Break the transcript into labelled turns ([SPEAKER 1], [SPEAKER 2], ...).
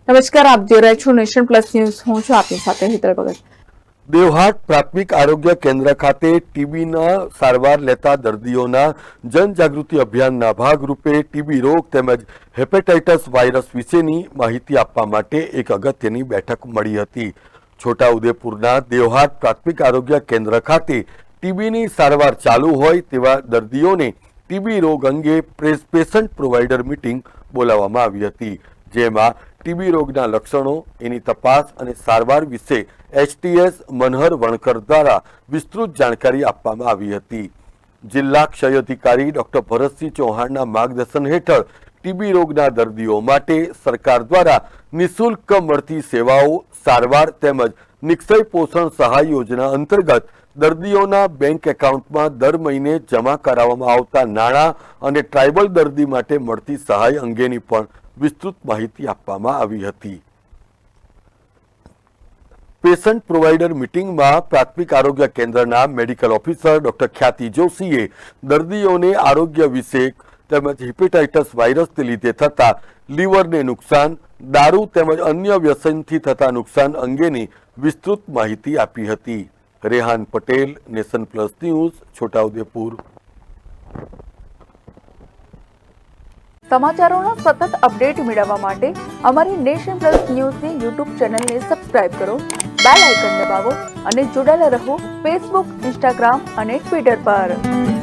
[SPEAKER 1] નમસ્કાર, આપ જોઈ રહ્યા છો નેશન પ્લસ ન્યૂઝ. હું છું આપની સાથે હેતલ ભગત.
[SPEAKER 2] દેવહાટ પ્રાથમિક આરોગ્ય કેન્દ્ર ખાતે ટીબીના સારવાર લેતા દર્દીઓના જનજાગૃતિ અભિયાનના ભાગરૂપે ટીબી રોગ તેમજ હેપેટાઇટિસ વાયરસ વિશેની માહિતી આપવા માટે એક અગત્યની બેઠક મળી હતી. છોટાઉદેપુરના દેવહાટ પ્રાથમિક આરોગ્ય કેન્દ્ર ખાતે ટીબીની સારવાર ચાલુ હોય તેવા દર્દીઓને ટીબી રોગ અંગે પેશન્ટ પ્રોવાઈડર મીટિંગ બોલાવવામાં આવી હતી, જેમાં ટીબી રોગના લક્ષણો, એની તપાસ અને સારવાર વિશે એચટીએસ મનહર વણકર દ્વારા વિસ્તૃત જાણકારી આપવામાં આવી હતી. જિલ્લા ક્ષય અધિકારી ડોક્ટર ભરતસિંહ ચૌહાણના માર્ગદર્શન હેઠળ ટીબી રોગના દર્દીઓ માટે સરકાર દ્વારા નિઃશુલ્ક મળતી સેવાઓ, સારવાર તેમજ નિક્ષય પોષણ સહાય યોજના અંતર્ગત દર્દીઓના બેંક એકાઉન્ટમાં દર મહિને જમા કરાવવામાં આવતા નાણાં અને ટ્રાઇબલ દર્દી માટે મળતી સહાય અંગેની પણ વિસ્તૃત માહિતી આપવામાં આવી હતી. પેશન્ટ પ્રોવાઈડર મીટિંગમાં પ્રાથમિક આરોગ્ય કેન્દ્રના મેડિકલ ઓફિસર ડોક્ટર ખ્યાતિ જોશીએ દર્દીઓને આરોગ્ય વિશે તેમજ હેપેટાઇટિસ વાયરસને લીધે થતા લીવરને નુકસાન, દારૂ તેમજ અન્ય વ્યસનથી થતા નુકસાન અંગેની વિસ્તૃત માહિતી આપી હતી. Rehan Patel, nation plus news, Chhota Udepur.
[SPEAKER 1] સમાચારોના સતત અપડેટ મેળવવા માટે અમારી નેશન પ્લસ ન્યૂઝની યુટ્યુબ ચેનલને સબસ્ક્રાઇબ કરો, બેલ આઇકન દબાવો અને જોડાયેલા રહો ફેસબુક, ઇન્સ્ટાગ્રામ અને ટ્વિટર પર.